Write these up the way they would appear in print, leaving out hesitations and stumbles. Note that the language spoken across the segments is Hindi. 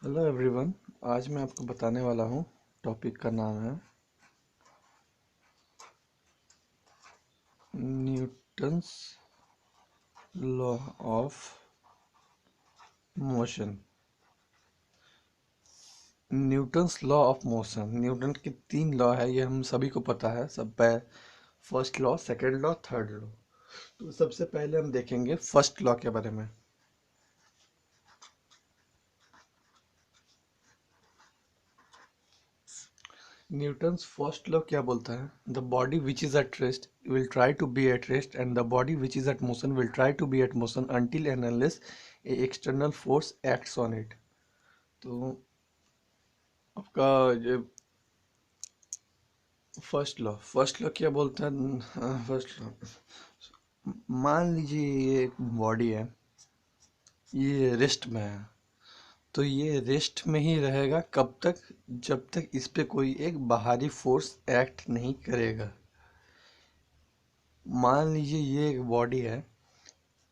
Hello everyone. आज मैं आपको बताने वाला हूँ। टॉपिक का नाम है Newton's law of motion. Newton's law of motion, Newton के 3 लॉ है, ये हम सभी को पता है। First law, second law, third law. तो सबसे पहले हम देखेंगे फर्स्ट लॉ के बारे में। न्यूटन्स फर्स्ट लॉ क्या बोलता है? The body which is at rest will try to be at rest and the body which is at motion will try to be at motion until and unless a external force acts on it. तो आपका ये फर्स्ट लॉ क्या बोलता है? फर्स्ट लॉ, मान लीजिए ये एक बॉडी है, ये रेस्ट में है। तो ये रेस्ट में ही रहेगा कब तक? जब तक इस पे कोई एक बाहरी फोर्स एक्ट नहीं करेगा। मान लीजिए ये एक बॉडी है,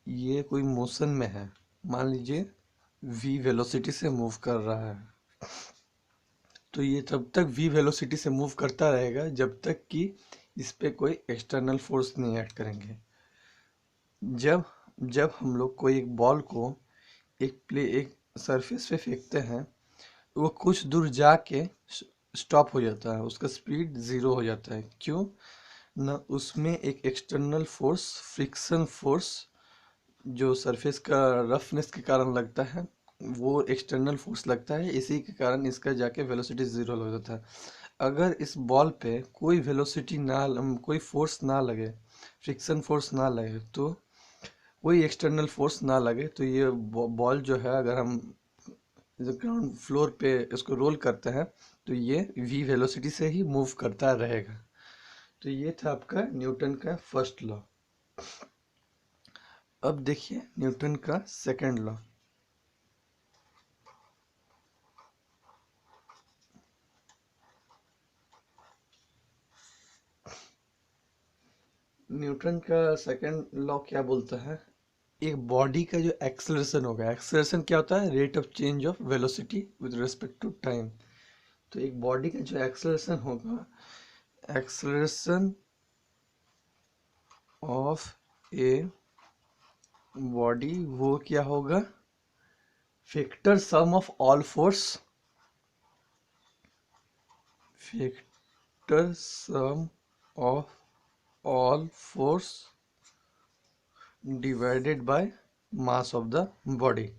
ये कोई मोशन में है, मान लीजिए v वेलोसिटी से मूव कर रहा है। तो ये तब तक v वेलोसिटी से मूव करता रहेगा जब तक कि इस पे कोई एक्सटर्नल फोर्स नहीं एक्ट करेंगे। जब जब हम लोग कोई एक बॉल को एक सरफेस पे फेंकते हैं, तो वो कुछ दूर जाके स्टॉप हो जाता है, उसका स्पीड जीरो हो जाता है। क्यों? ना उसमें एक एक्सटर्नल फोर्स, फ्रिक्शन फोर्स, जो सरफेस का रफनेस के कारण लगता है, वो एक्सटर्नल फोर्स लगता है। इसी के कारण इसका जाके वेलोसिटी जीरो हो जाता है। अगर इस बॉल पे कोई वेलोसिटी ना, कोई फोर्स ना लगे, फ्रिक्शन फोर्स ना लगे, तो कोई एक्सटर्नल फोर्स ना लगे, तो ये बॉल जो है, अगर हम ग्राउंड फ्लोर पे इसको रोल करते हैं, तो ये वी वेलोसिटी से ही मूव करता रहेगा। तो ये था आपका न्यूटन का फर्स्ट लॉ। अब देखिए न्यूटन का सेकंड लॉ। न्यूटन का सेकंड लॉ क्या बोलता है? एक बॉडी का जो एक्सेलरेशन होगा, एक्सेलरेशन क्या होता है? Rate of change of velocity with respect to time. तो एक बॉडी का जो एक्सेलरेशन होगा, एक्सेलरेशन ऑफ ए बॉडी, वो क्या होगा? Factor sum of all force, factor sum of all force divided by mass of the body.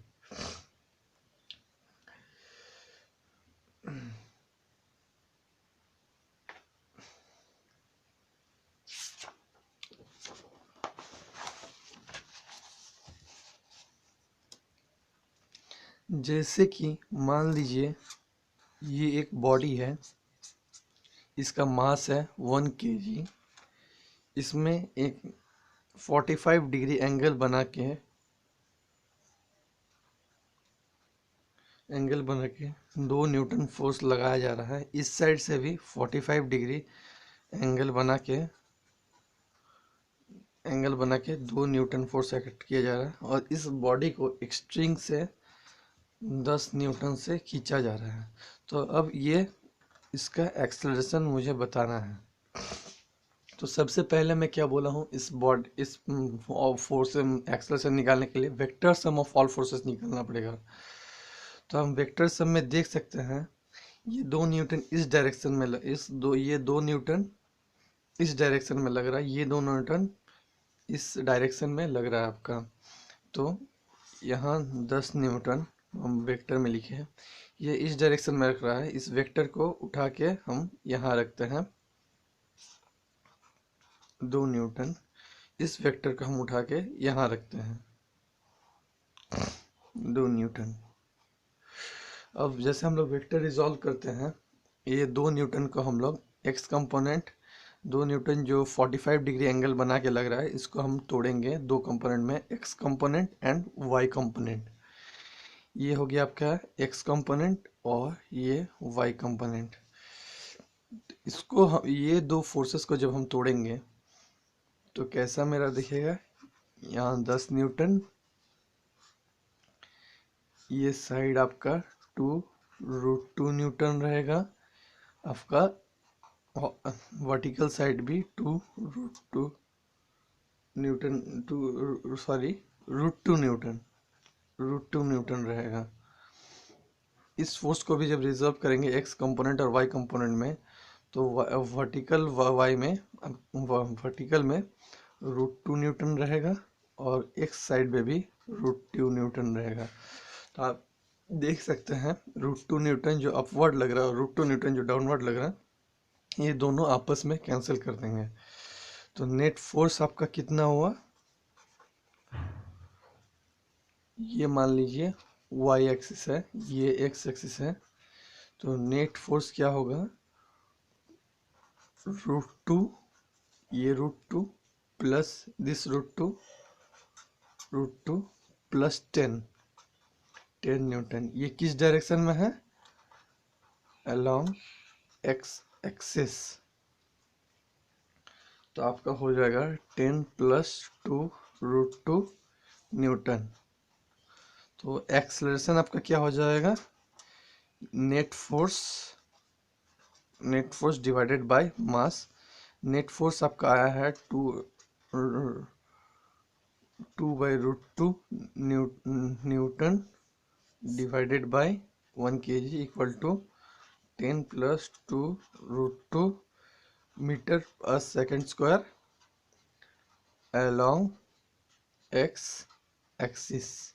जैसे कि मान लीजिए ये एक बॉडी है, इसका मास है 1 kg। इसमें एक 45 डिग्री एंगल बना के 2 न्यूटन फोर्स लगाया जा रहा है। इस साइड से भी 45 डिग्री एंगल बना के 2 न्यूटन फोर्स एक्ट किया जा रहा है, और इस बॉडी को एक स्ट्रिंग से 10 न्यूटन से खींचा जा रहा है। तो अब ये इसका एक्सेलरेशन मुझे बताना है। तो सबसे पहले मैं क्या बोला हूँ, इस फोर्स एक्सेलरेशन निकालने के लिए vector sum of all forces निकालना पड़ेगा। तो हम वेक्टर सम में देख सकते हैं, ये 2 न्यूटन इस डायरेक्शन में ये 2 न्यूटन इस डायरेक्शन में लग रहा है, ये 2 न्यूटन इस डायरेक्शन में लग रहा है आपका। तो यहाँ 10 न्यूटन हम वेक्टर में लिखे हैं, ये इस डायरेक्शन में रख रहा है। इस वेक्टर को उठा के हम यहाँ रखते हैं, 2 न्यूटन। इस वेक्टर को हम उठा के यहाँ रखते हैं, 2 न्यूटन। अब जैसे हम लोग वेक्टर रिजॉल्व करते हैं, ये 2 न्यूटन को हम लोग एक्स कंपोनेंट, 2 न्यूटन जो 45 डिग्री एंगल बना के लग रहा है, इसको हम तोड़ेंगे 2 कंपोनेंट में, X component and Y component. ये हो गया आपका एक्स कंपोनेंट और ये वाई कंपोनेंट। ये 2 फोर्सेस को जब हम तोड़ेंगे तो कैसा मेरा दिखेगा? यहाँ 10 न्यूटन, ये साइड आपका टू न्यूटन रहेगा आपका, वर्टिकल साइड भी two newton, root two newton रहेगा। इस फोर्स को भी जब रिजर्व करेंगे एक्स कंपोनेंट और वाई कंपोनेंट में, तो वर्टिकल में √2 न्यूटन रहेगा और एक्स साइड में भी √2 न्यूटन रहेगा। तो आप देख सकते हैं √2 न्यूटन जो अपवर्ड लग रहा है और √2 न्यूटन जो डाउनवर्ड लग रहा है, ये दोनों आपस में कैंसिल कर देंगे। तो नेट फोर्स आपका कितना हुआ, ये मान लीजिए वाई एक्सिस है, ये एक्स एक्सिस है, तो नेट फोर्स क्या होगा, √2, ये √2 प्लस दिस √2 प्लस 10 न्यूटन। ये किस डायरेक्शन में है, अलोंग एक्स एक्सिस। तो आपका हो जाएगा 10 प्लस 2 √2 न्यूटन। तो एक्सेलरेशन आपका क्या हो जाएगा, net force divided by mass. Net force आपका आया है 2/√2 newton divided by 1 kg equal to 10 plus 2√2 metre पर second square along X axis.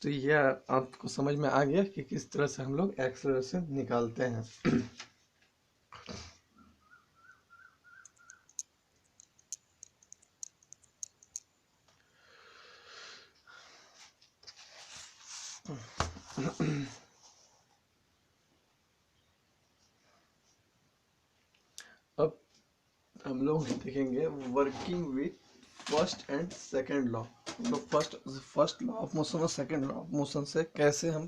तो यह आपको समझ में आ गया कि किस तरह से हम लोग एक्सेलरेशन निकालते हैं। अब हम लोग देखेंगे working with first and second law. तो फर्स्ट लॉ ऑफ मोशन और सेकंड लॉ ऑफ मोशन से कैसे हम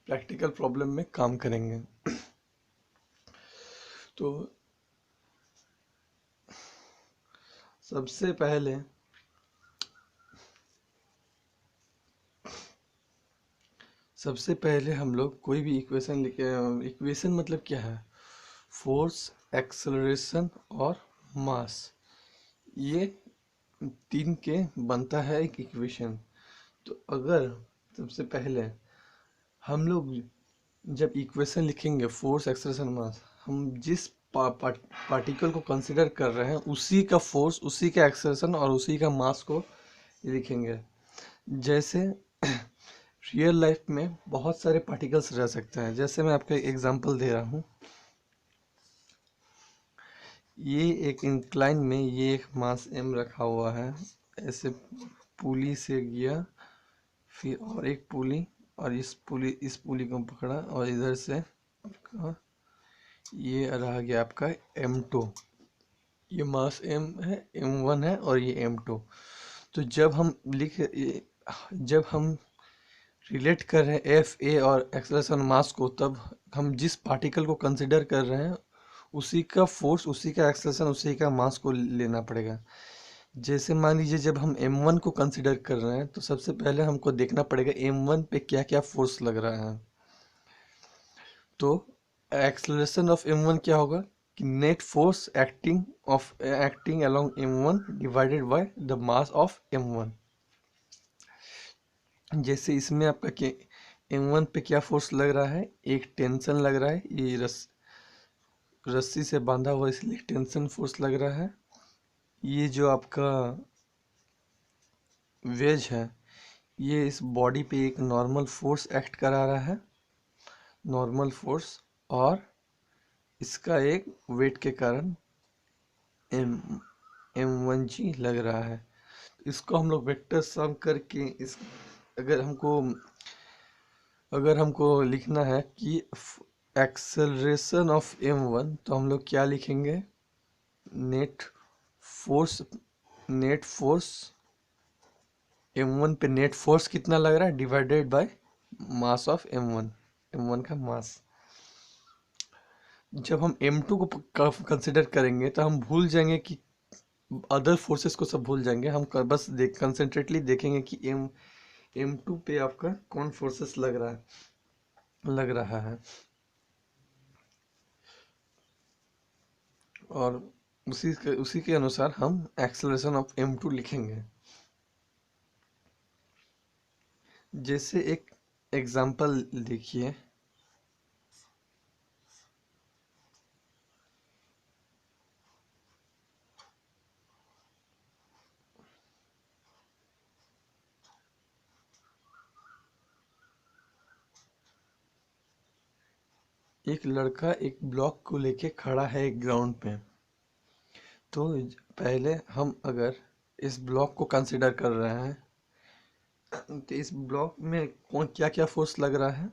प्रैक्टिकल प्रॉब्लम में काम करेंगे। तो सबसे पहले हम लोग कोई भी इक्वेशन लिखे। इक्वेशन मतलब क्या है, फोर्स, एक्सेलरेशन और मास, ये तीन के बनता है एक इक्वेशन। तो अगर सबसे पहले हम लोग जब इक्वेशन लिखेंगे फोर्स, एक्सेलरेशन, मास, हम जिस पार्टिकल को कंसिडर कर रहे हैं उसी का फोर्स, उसी का एक्सेलरेशन और उसी का मास को लिखेंगे। जैसे रियल लाइफ में बहुत सारे पार्टिकल्स रह सकते हैं। जैसे मैं आपको एक एग्जांपल दे रहा हूँ, ये एक इंक्लाइन में ये एक मास m रखा हुआ है, ऐसे पुली से गया, फिर और एक पुली, और इस पुली को पकड़ा और इधर से आपका ये रहा गया आपका m2। ये मास m है, m1 है और ये m2। तो जब हम रिलेट कर रहे हैं एफ ए और एक्सेलरेशन मास को, तब हम जिस पार्टिकल को कंसिडर कर रहे हैं उसी का फोर्स, उसी का एक्सेलरेशन, उसी का मास को लेना पड़ेगा। जैसे मान लीजिए जब हम m1 को कंसिडर कर रहे हैं तो सबसे पहले हमको देखना पड़ेगा m1 पे क्या क्या फोर्स लग रहा है। तो एक्सेलरेशन ऑफ m1 क्या होगा कि net force acting along m1 divided by the mass of m1। जैसे इसमें आपका m1 पे क्या फोर्स लग रहा है, एक टेंशन लग रहा है, ये रस्सी से बांधा हुआ इसलिए टेंशन फोर्स लग रहा है। ये जो आपका वेज है, ये इस बॉडी पे एक नॉर्मल फोर्स एक्ट करा रहा है, नॉर्मल फोर्स, और इसका एक वेट के कारण m1g लग रहा है। इसको हम लोग वेक्टर सम करके अगर हमको लिखना है कि एक्सेलरेशन ऑफ m1, तो हम लोग क्या लिखेंगे, नेट फोर्स m1 पे नेट फोर्स कितना लग रहा है divided by mass of m1 का मास। जब हम m2 को कंसिडर करेंगे तो हम भूल जाएंगे कि अदर फोर्सेस को सब भूल जाएंगे। हम बस कंसेंट्रेटली देखेंगे कि m2 पे आपका कौन फोर्सेस लग रहा है। लग रहा है। और उसी के अनुसार हम एक्सेलरेशन ऑफ m2 लिखेंगे। जैसे एक एग्जांपल देखिए, एक लड़का एक ब्लॉक को लेके खड़ा है एक ग्राउंड पे। तो पहले हम अगर इस ब्लॉक को कंसिडर कर रहे हैं, तो इस ब्लॉक में कौन क्या क्या फोर्स लग रहा है।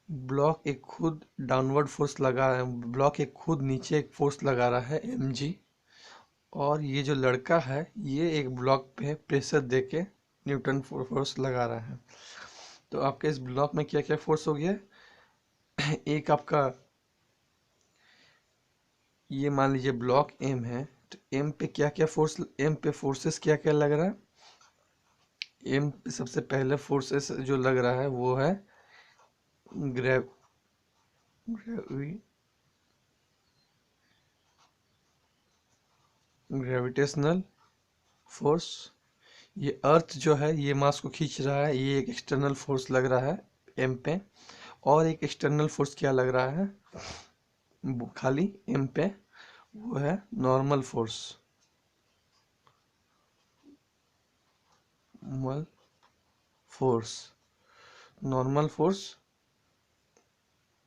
ब्लॉक एक खुद डाउनवर्ड फोर्स लगा है, ब्लॉक एक खुद नीचे एक फोर्स लगा रहा है mg। और ये जो लड़का है ये एक ब्लॉक पे प्रेशर देके न्यूटन फोर्स लगा रहा है। तो आपके इस ब्लॉक में क्या क्या फोर्स हो गया। एक आपका, ये मान लीजिए ब्लॉक एम है, तो एम पे क्या क्या फोर्स, एम पे फोर्सेस क्या क्या लग रहा है। एम पे सबसे पहले फोर्सेस जो लग रहा है वो है ग्रेव ग्रेविटेशनल फोर्स। ये अर्थ जो है ये मास को खींच रहा है, ये एक एक्सटर्नल फोर्स लग रहा है एम पे। और एक एक्सटर्नल फोर्स क्या लग रहा है खाली एम पे, वो है normal force. Normal force, normal force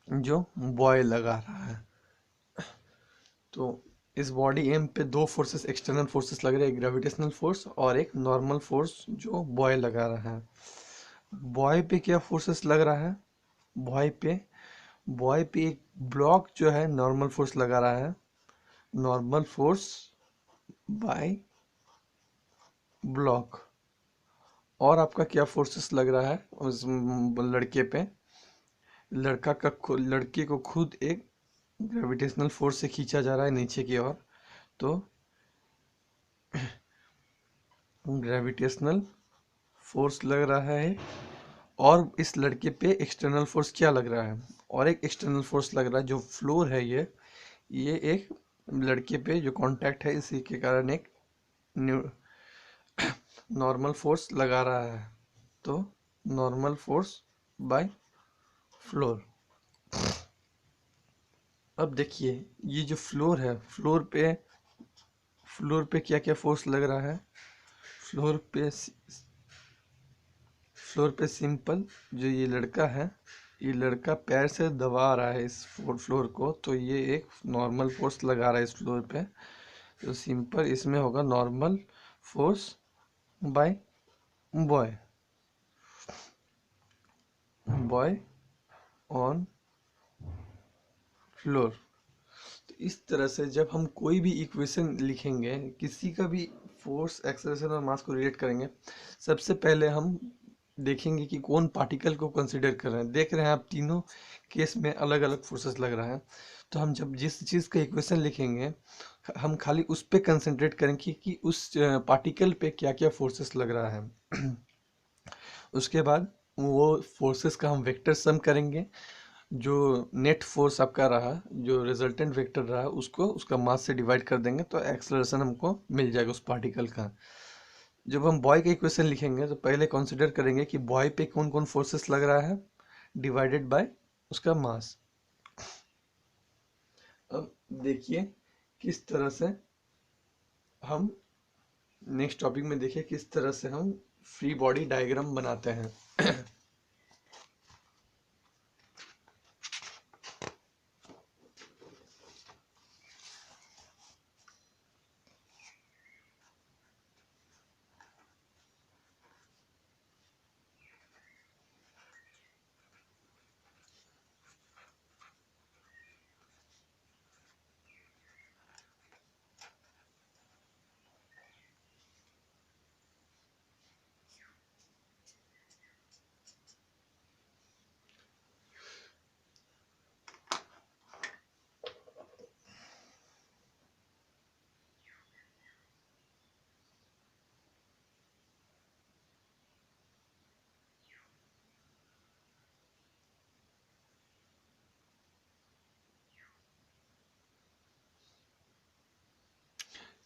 जो बॉय लगा रहा है। तो इस बॉडी एम पे दो फोर्सेस एक्सटर्नल फोर्सेस लग रहे हैं, एक ग्रेविटेशनल फोर्स और एक नॉर्मल फोर्स जो बॉय लगा रहा है। बॉय पे क्या फोर्सेस लग रहा है। बॉय पे बॉय पे एक ब्लॉक जो है नॉर्मल फोर्स लगा रहा है, नॉर्मल फोर्स बाय ब्लॉक। और आपका क्या फोर्सेस लग रहा है उस लड़के पे। लड़के को खुद एक ग्रेविटेशनल फोर्स से खींचा जा रहा है नीचे की ओर। तो ग्रेविटेशनल फोर्स लग रहा है। और इस लड़के पे एक्सटर्नल फोर्स क्या लग रहा है, और एक एक्सटर्नल फोर्स लग रहा है जो फ्लोर है ये एक लड़के पे जो कांटेक्ट है इसी के कारण एक नॉर्मल फोर्स लगा रहा है। तो नॉर्मल फोर्स बाय फ्लोर। अब देखिए ये जो फ्लोर है, फ्लोर पे क्या क्या फोर्स लग रहा है। फ्लोर पे फ्लोर पे सिंपल जो ये लड़का है, ये लड़का पैर से दबा रहा है इस फ्लोर को, तो ये एक नॉर्मल फोर्स लगा रहा है इस फ्लोर पे। तो सिंपल इसमें होगा normal force bye boy, boy on floor. तो इस तरह से जब हम कोई भी इक्वेशन लिखेंगे, किसी का भी फोर्स एक्सेलरेशन और मास को रिलेट करेंगे, सबसे पहले हम देखेंगे कि कौन पार्टिकल को कंसीडर कर रहे हैं। देख रहे हैं आप तीनों केस में अलग अलग फोर्सेस लग रहा है। तो हम जब जिस चीज़ का इक्वेशन लिखेंगे हम खाली उस पे कंसंट्रेट करेंगे कि उस पार्टिकल पे क्या क्या फोर्सेस लग रहा है। उसके बाद वो फोर्सेस का हम वेक्टर सम करेंगे। जो नेट फोर्स आपका रहा, जो रिजल्टेंट वेक्टर रहा, उसको उसका मास से डिवाइड कर देंगे तो एक्सेलरेशन हमको मिल जाएगा उस पार्टिकल का। जब हम बॉय का इक्वेशन लिखेंगे तो पहले कंसीडर करेंगे कि बॉय पे कौन कौन फोर्सेस लग रहा है डिवाइडेड बाय उसका मास। अब देखिए किस तरह से हम नेक्स्ट टॉपिक में देखिए किस तरह से हम फ्री बॉडी डायग्राम बनाते हैं।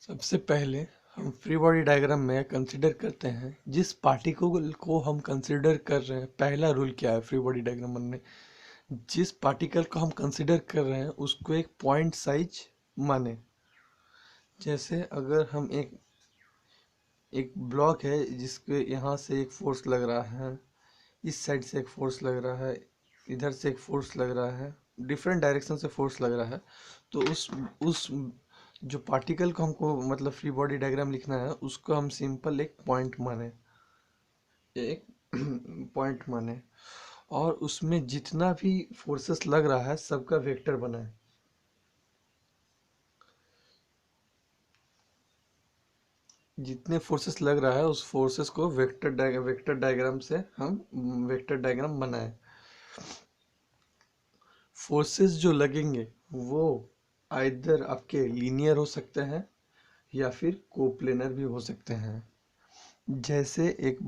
सबसे पहले हम फ्री बॉडी डायग्राम में कंसीडर करते हैं जिस पार्टिकल को हम कंसीडर कर रहे हैं। पहला रूल क्या है फ्री बॉडी डायग्राम बनने, जिस पार्टिकल को हम कंसीडर कर रहे हैं उसको एक पॉइंट साइज माने। जैसे अगर हम एक एक ब्लॉक है जिसके यहाँ से एक फोर्स लग रहा है, इस साइड से एक फोर्स लग रहा है, इधर से एक फोर्स लग रहा है, डिफरेंट डायरेक्शन से फोर्स लग रहा है, तो उस जो पार्टिकल को हमको मतलब फ्री बॉडी डायग्राम लिखना है उसको हम सिंपल एक पॉइंट माने, एक पॉइंट माने, और उसमें जितना भी फोर्सेस लग रहा है सबका वेक्टर बनाए। जितने फोर्सेस लग रहा है उस फोर्सेस को वेक्टर डायग्राम से हम वेक्टर डायग्राम बनाए। फोर्सेस जो लगेंगे वो आइदर आपके लीनियर हो सकते हैं या फिर कोप्लेनर भी हो सकते हैं। जैसे एक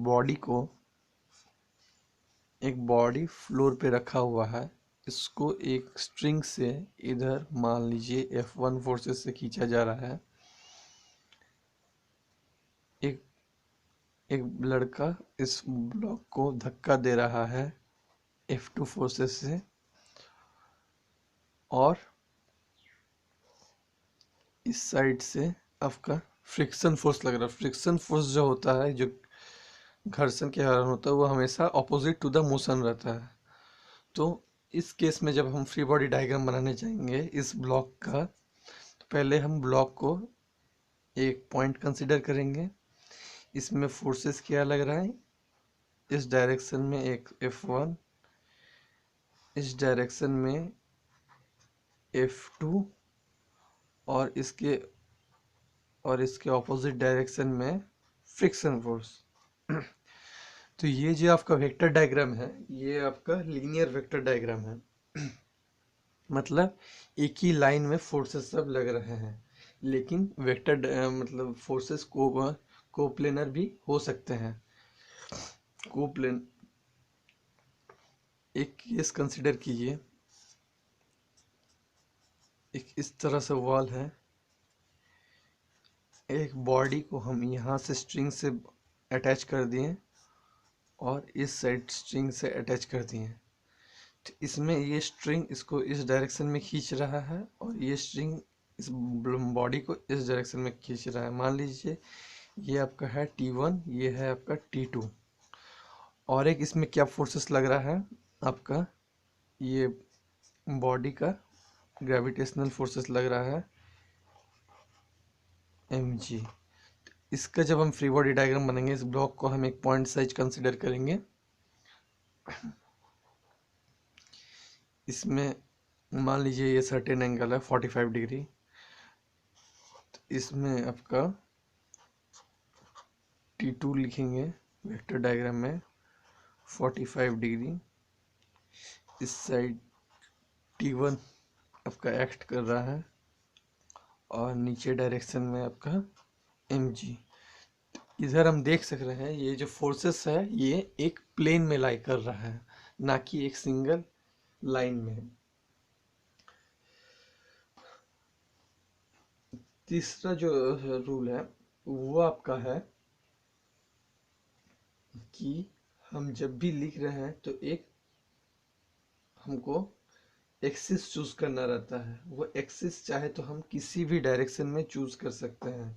बॉडी फ्लोर पे रखा हुआ है, इसको एक स्ट्रिंग से इधर मान लीजिए F1 फोर्सेस से खींचा जा रहा है। एक एक लड़का इस ब्लॉक को धक्का दे रहा है F2 फोर्सेस से, और इस साइड से आपका फ्रिक्शन फोर्स लग रहा है। फ्रिक्शन फोर्स जो होता है, जो घर्षण के कारण होता है, वो हमेशा अपोजिट टू द मोशन रहता है। तो इस केस में जब हम फ्री बॉडी डायग्राम बनाने जाएंगे इस ब्लॉक का, तो पहले हम ब्लॉक को एक पॉइंट कंसीडर करेंगे। इसमें फोर्सेस क्या लग रहा है, इस डायरेक्शन में एक F1, इस डायरेक्शन में F2, और इसके ऑपोजिट डायरेक्शन में फ्रिक्शन फोर्स। तो ये जो आपका वेक्टर डायग्राम है ये आपका लीनियर वेक्टर डायग्राम है। मतलब एक ही लाइन में फोर्सेस सब लग रहे हैं, लेकिन मतलब फोर्सेस कोप्लेनर भी हो सकते हैं। कोप्लेन एक केस कंसिडर कीजिए, एक इस तरह से वॉल है, एक बॉडी को हम यहाँ से स्ट्रिंग से अटैच कर दिए और इस साइड स्ट्रिंग से अटैच कर दिए। तो इसमें ये स्ट्रिंग इसको इस डायरेक्शन में खींच रहा है और ये स्ट्रिंग इस बॉडी को इस डायरेक्शन में खींच रहा है। मान लीजिए ये आपका है T1, ये है आपका T2, और एक इसमें क्या फोर्सेस लग रहा है आपका, ये बॉडी का ग्रेविटेशनल फोर्सेस लग रहा है mg। इसका जब हम फ्री बॉडी डायग्राम बनेंगे इस ब्लॉक को हम एक पॉइंट साइज कंसिडर करेंगे। इसमें मान लीजिए ये सर्टेन एंगल है 45 डिग्री, तो इसमें आपका T2 लिखेंगे वेक्टर डायग्राम में 45 डिग्री। इस साइड T1 आपका एक्ट कर रहा है और नीचे डायरेक्शन में आपका mg। इधर हम देख सक रहे हैं ये जो फोर्सेस है ये एक प्लेन में लाई कर रहा है, ना कि एक सिंगल लाइन में। तीसरा जो रूल है वो आपका है कि हम जब भी लिख रहे हैं तो एक हमको एक्सिस चूज करना रहता है। वो एक्सिस चाहे तो हम किसी भी डायरेक्शन में चूज कर सकते हैं।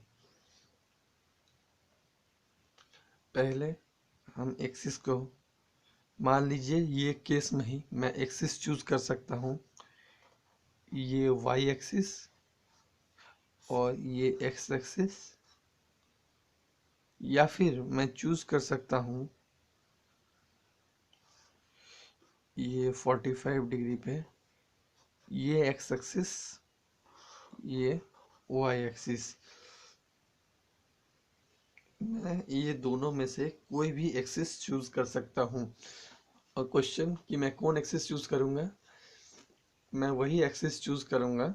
पहले हम एक्सिस को मान लीजिए ये केस में ही मैं एक्सिस चूज कर सकता हूँ, ये वाई एक्सिस और ये एक्स एक्सिस, या फिर मैं चूज कर सकता हूँ ये 45 डिग्री पे ये एक्स एक्सिस, ये वाई एक्सिस। मैं ये दोनों में से कोई भी एक्सिस चूज कर सकता हूँ। और क्वेश्चन कि मैं कौन एक्सिस चूज करूँगा, मैं वही एक्सिस चूज करूँगा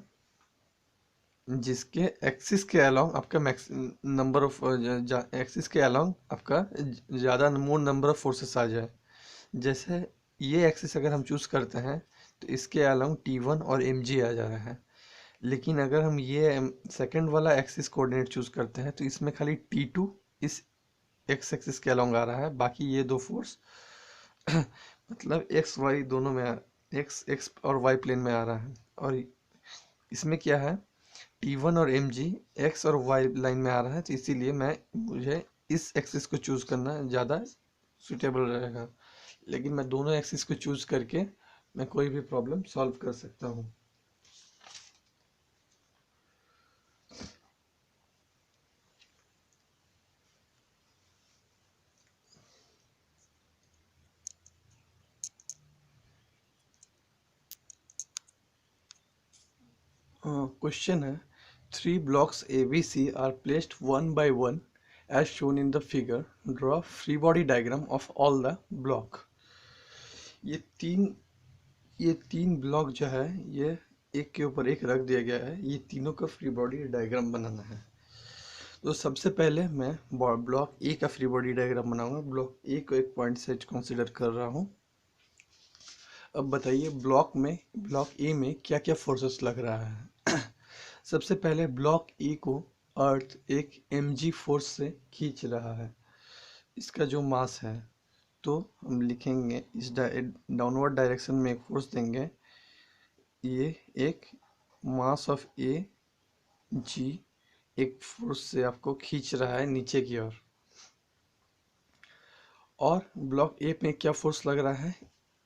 जिसके एक्सिस के अलोंग आपका मैक्स नंबर ऑफ एक्सिस के अलोंग आपका ज़्यादा मोर नंबर ऑफ फोर्सेस आ जाए। जैसे ये एक्सिस अगर हम चूज करते हैं तो इसके अलोंग T1 और mg आ जा रहा है, लेकिन अगर हम ये सेकंड वाला एक्सिस कोऑर्डिनेट चूज करते हैं तो इसमें खाली T2 इस एक्स एक्सिस के अलोंग आ रहा है, बाकी ये दो फोर्स मतलब एक्स वाई दोनों में एक्स एक्स और वाई प्लेन में आ रहा है। और इसमें क्या है, T1 और mg एक्स और वाई लाइन में आ रहा है, तो इसीलिए मुझे इस एक्सिस को चूज करना ज़्यादा सुटेबल रहेगा। लेकिन मैं दोनों एक्सिस को चूज करके मैं कोई भी प्रॉब्लम सॉल्व कर सकता हूँ। क्वेश्चन है, 3 blocks ABC are placed one by one as shown in the figure. Draw free body diagram of all the block. ये तीन ये तीन ब्लॉक जो है ये एक के ऊपर एक रख दिया गया है, ये तीनों का फ्री बॉडी डायग्राम बनाना है। तो सबसे पहले मैं ब्लॉक ए का फ्री बॉडी डायग्राम बनाऊंगा। ब्लॉक ए को एक पॉइंट से कंसीडर कर रहा हूँ। अब बताइए ब्लॉक ए में क्या क्या फोर्सेस लग रहा है। सबसे पहले ब्लॉक ए को अर्थ एक mg फोर्स से खींच रहा है। इसका जो मास है तो हम लिखेंगे इस डाउनवर्ड डायरेक्शन में एक फोर्स देंगे, ये एक मास ऑफ ए जी एक फोर्स से आपको खींच रहा है नीचे की ओर। और ब्लॉक ए पे क्या फोर्स लग रहा है,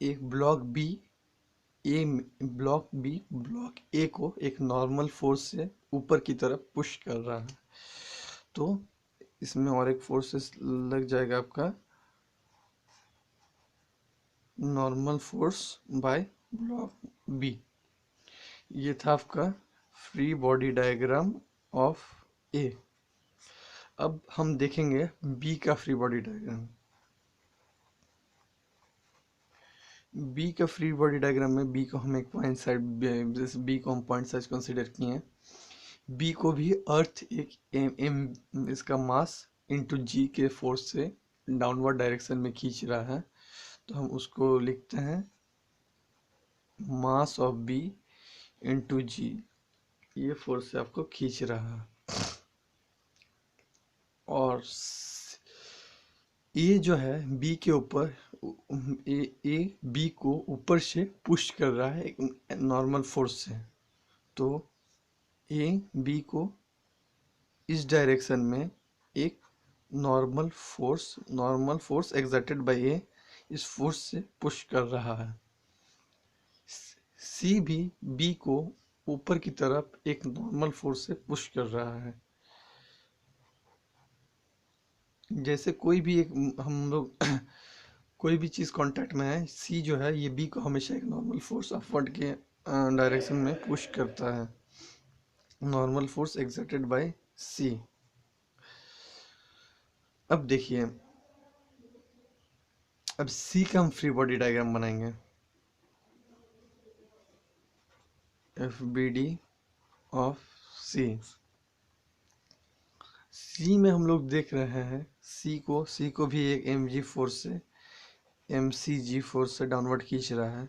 एक ब्लॉक ए को एक नॉर्मल फोर्स से ऊपर की तरफ पुश कर रहा है। तो इसमें और एक फोर्सेस लग जाएगा आपका normal force by block B. ये था आपका free body diagram of A. अब हम देखेंगे बी का फ्री बॉडी डायग्राम। बी का फ्री बॉडी डायग्राम में बी को हम एक पॉइंट साइड, बी को हम पॉइंट साइज कंसीडर किए हैं। बी को भी अर्थ एक इसका मास इंटू जी के फोर्स से डाउनवर्ड डायरेक्शन में खींच रहा है। तो हम उसको लिखते हैं मास ऑफ बी इंटू जी, ये फोर्स से आपको खींच रहा है। और ए जो है बी के ऊपर, ए बी को ऊपर से पुश कर रहा है एक नॉर्मल फोर्स से। तो ए बी को इस डायरेक्शन में एक नॉर्मल फोर्स एक्सर्टेड बाय ए इस फोर्स से पुश कर रहा है। सी भी बी को ऊपर की तरफ एक नॉर्मल फोर्स से पुश कर रहा है। जैसे कोई भी एक हम लोग कोई भी चीज़ कांटेक्ट में है, सी जो है ये बी को हमेशा एक नॉर्मल फोर्स अपवर्ड के डायरेक्शन में पुश करता है, नॉर्मल फोर्स एक्सर्टेड बाय सी। अब देखिए, अब सी का हम फ्री बॉडी डायग्राम बनाएंगे। एफ बी डी ऑफ सी। सी में हम लोग देख रहे हैं सी को भी एक एम जी फोर्स से MC जी फोर्स से डाउनवर्ड खींच रहा है।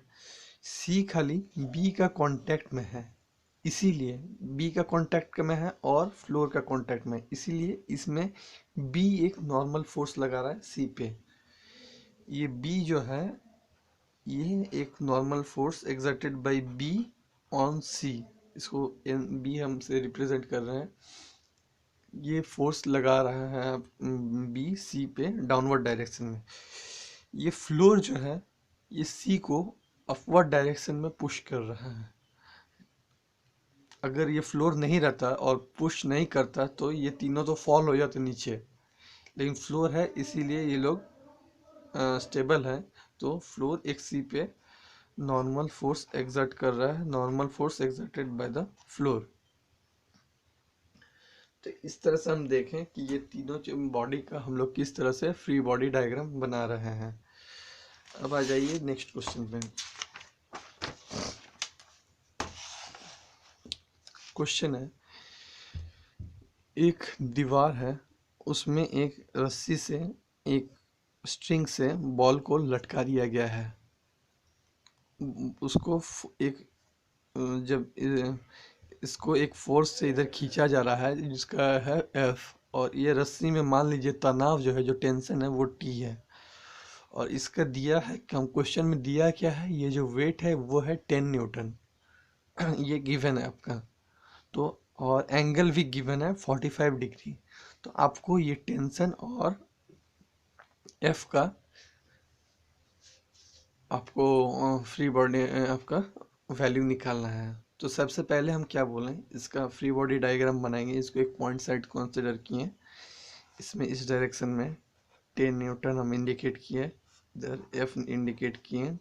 सी खाली बी का कांटेक्ट में है, इसीलिए बी का कांटेक्ट में है और फ्लोर का कांटेक्ट में, इसीलिए इसमें बी एक नॉर्मल फोर्स लगा रहा है सी पे। ये बी जो है ये एक normal force exerted by B on C, इसको बी हम से रिप्रेजेंट कर रहे हैं। ये फोर्स लगा रहा है बी सी पे डाउनवर्ड डायरेक्शन में। ये फ्लोर जो है ये सी को अपवर्ड डायरेक्शन में पुश कर रहा है। अगर ये फ्लोर नहीं रहता और पुश नहीं करता तो ये तीनों तो फॉल हो जाते नीचे, लेकिन फ्लोर है इसीलिए ये लोग स्टेबल है। तो फ्लोर एक सी पे नॉर्मल फोर्स एक्सर्ट कर रहा है, normal force exerted by the floor. तो इस तरह से हम देखें कि ये तीनों बॉडी का हम लोग किस तरह से फ्री बॉडी डायग्राम बना रहे हैं। अब आ जाइए नेक्स्ट क्वेश्चन पे। क्वेश्चन है, एक दीवार है, उसमें एक रस्सी से एक स्ट्रिंग से बॉल को लटका दिया गया है। उसको एक जब इसको एक फोर्स से इधर खींचा जा रहा है जिसका है F, और ये रस्सी में मान लीजिए तनाव जो है, जो टेंशन है वो T है। और इसका दिया है, हम क्वेश्चन में दिया क्या है, ये जो वेट है वो है 10 न्यूटन। ये गिवन है आपका। तो और एंगल भी गिवन है 45 डिग्री। तो आपको ये टेंशन और F का आपको फ्री बॉडी आपका वैल्यू निकालना है। तो सबसे पहले हम क्या बोलें, इसका फ्री बॉडी डायग्राम बनाएंगे। इसको एक पॉइंट साइड कंसिडर किए, इसमें इस डायरेक्शन में 10 न्यूटन हम इंडिकेट किए, इधर F इंडिकेट किए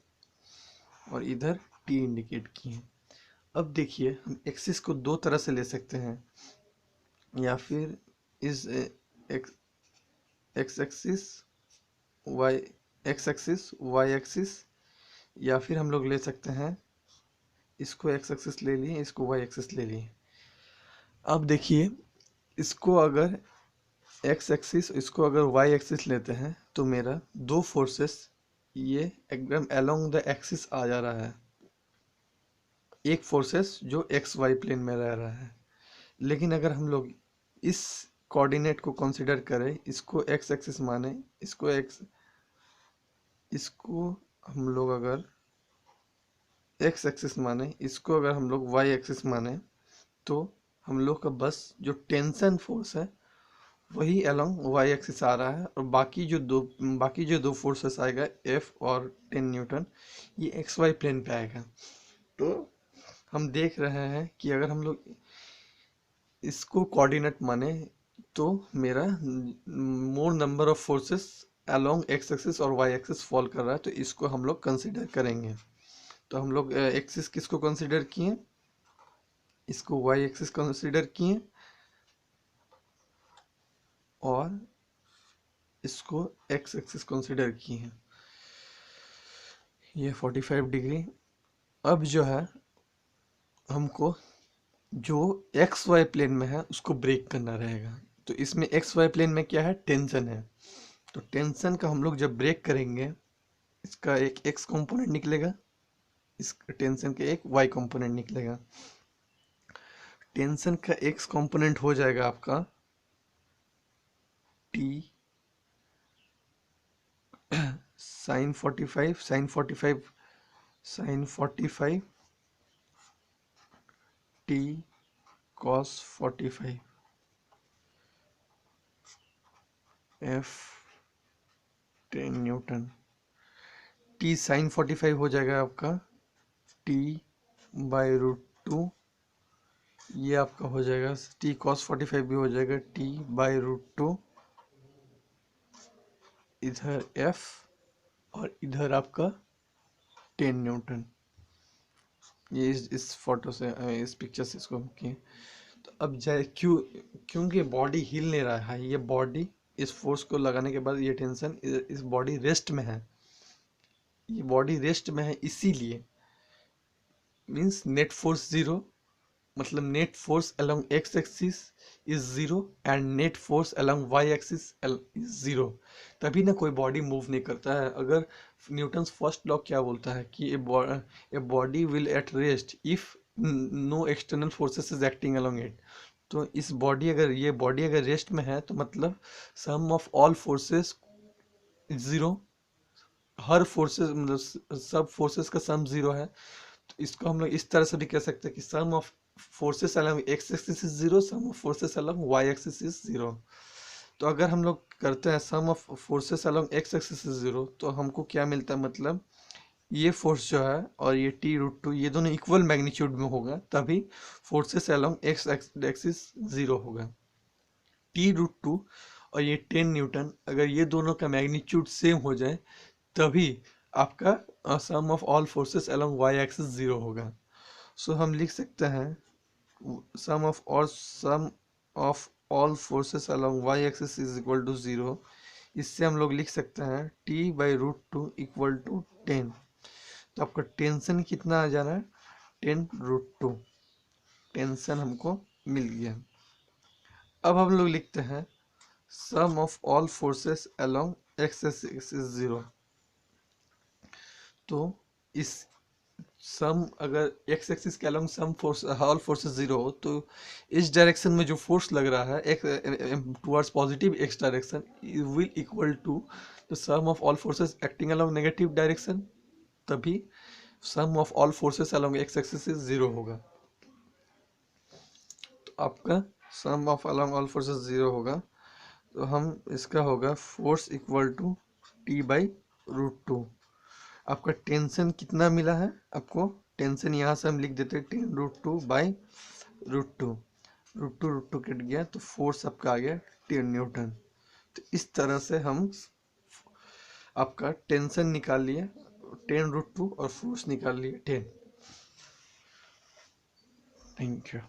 और इधर T इंडिकेट किए। अब देखिए, हम एक्सिस को दो तरह से ले सकते हैं, या फिर इस X axis Y X axis Y axis, या फिर हम लोग ले सकते हैं इसको एक्स एक्सिस ले लिए, इसको वाई एक्सिस ले लिए। अब देखिए, इसको अगर एक्स एक्सिस, इसको अगर वाई एक्सिस लेते हैं तो मेरा दो फोर्सेस ये एकदम अलोंग द एक्सिस आ जा रहा है। एक फोर्सेस जो एक्स वाई प्लेन में रह रहा है। लेकिन अगर हम लोग इस कोऑर्डिनेट को कंसीडर करें, इसको एक्स एक्सिस माने, इसको हम लोग अगर एक्स एक्सिस माने, इसको अगर हम लोग वाई एक्सिस माने, तो हम लोग का बस जो टेंशन फोर्स है वही अलोंग वाई एक्सिस आ रहा है, और बाकी जो दो फोर्सेस आएगा एफ और 10 न्यूटन, ये एक्स वाई प्लेन पे आएगा। तो हम देख रहे हैं कि अगर हम लोग इसको कोऑर्डिनेट माने तो मेरा मोर number of forces along X axis और वाई एक्सिस फॉल कर रहा है, तो इसको हम लोग कंसिडर करेंगे। तो हम लोग एक्सिस किसको कंसिडर किए, इसको वाई एक्सिस कंसिडर किए और इसको एक्स एक्सिस कंसिडर किए हैं। ये 45 डिग्री। अब जो है हमको जो एक्स वाई प्लेन में है उसको ब्रेक करना रहेगा। तो इसमें एक्स वाई प्लेन में क्या है, टेंशन है। तो टेंशन का हम लोग जब ब्रेक करेंगे, इसका एक एक्स कंपोनेंट निकलेगा, इस टेंशन का एक वाई कंपोनेंट निकलेगा। टेंशन का एक्स कंपोनेंट हो जाएगा आपका T sine 45 T cos 45 F 10 newton. T sine 45 हो जाएगा आपका टी बाई रूट 2, ये आपका हो जाएगा टी कॉस 45 भी हो जाएगा टी बाई रूट 2, इधर एफ और इधर आपका 10 न्यूटन। ये इस फोटो से, इस पिक्चर से इसको किए। तो अब जाए क्योंकि बॉडी हिल नहीं रहा है, ये बॉडी इस फोर्स को लगाने के बाद ये टेंशन इस बॉडी रेस्ट में है, ये बॉडी रेस्ट में है, इसीलिए मीन्स नेट फोर्स जीरो, मतलब net force along X axis is zero and net force along Y axis is zero. तभी ना कोई बॉडी मूव नहीं करता है। अगर न्यूटन्स फर्स्ट लॉ क्या बोलता है कि a body will at rest if no external forces is acting along it. तो ये बॉडी अगर रेस्ट में है तो मतलब sum of all forces zero, हर फोर्सेस मतलब सब फोर्सेस का सम जीरो है। तो इसको हम लोग इस तरह से भी कह सकते हैं कि sum of forces along X axis is zero, sum of forces along Y axis is zero. तो अगर हम लोग करते हैं sum of forces along X axis is zero, तो हमको क्या मिलता है, मतलब ये फोर्स जो है और ये टी रूट 2 ये दोनों इक्वल मैग्नीट्यूड में होगा, तभी forces along X axis zero होगा। टी रूट 2 और ये 10 न्यूटन, अगर ये दोनों का मैग्नीट्यूड सेम हो जाए तभी आपका sum of all forces along Y axis zero होगा। सो हम लिख सकते हैं sum of all forces along Y axis is equal to zero. इससे हम लोग लिख सकते हैं T by root 2 equal to 10। तो आपका टेंशन कितना आ जा रहा है, 10 रूट 2 टेंशन हमको मिल गया। अब हम लोग लिखते हैं sum of all forces along X axis is zero. तो इस सम अगर एक्स एक्सिस के along sum force all forces zero हो तो इस डायरेक्शन में जो फोर्स लग रहा है एक towards positive X direction will equal to the sum of all forces acting along negative direction, तभी sum of all forces along X axis से जीरो होगा। तो आपका sum of along all forces zero होगा, तो हम इसका होगा फोर्स इक्वल टू T/√2। आपका टेंशन कितना मिला है आपको, टेंशन यहाँ से हम लिख देते हैं 10√2/√2, √2 कट गया तो फोर्स आपका आ गया 10 न्यूटन। तो इस तरह से हम आपका टेंशन निकाल लिए 10√2 और फोर्स निकाल लिए 10। Thank you.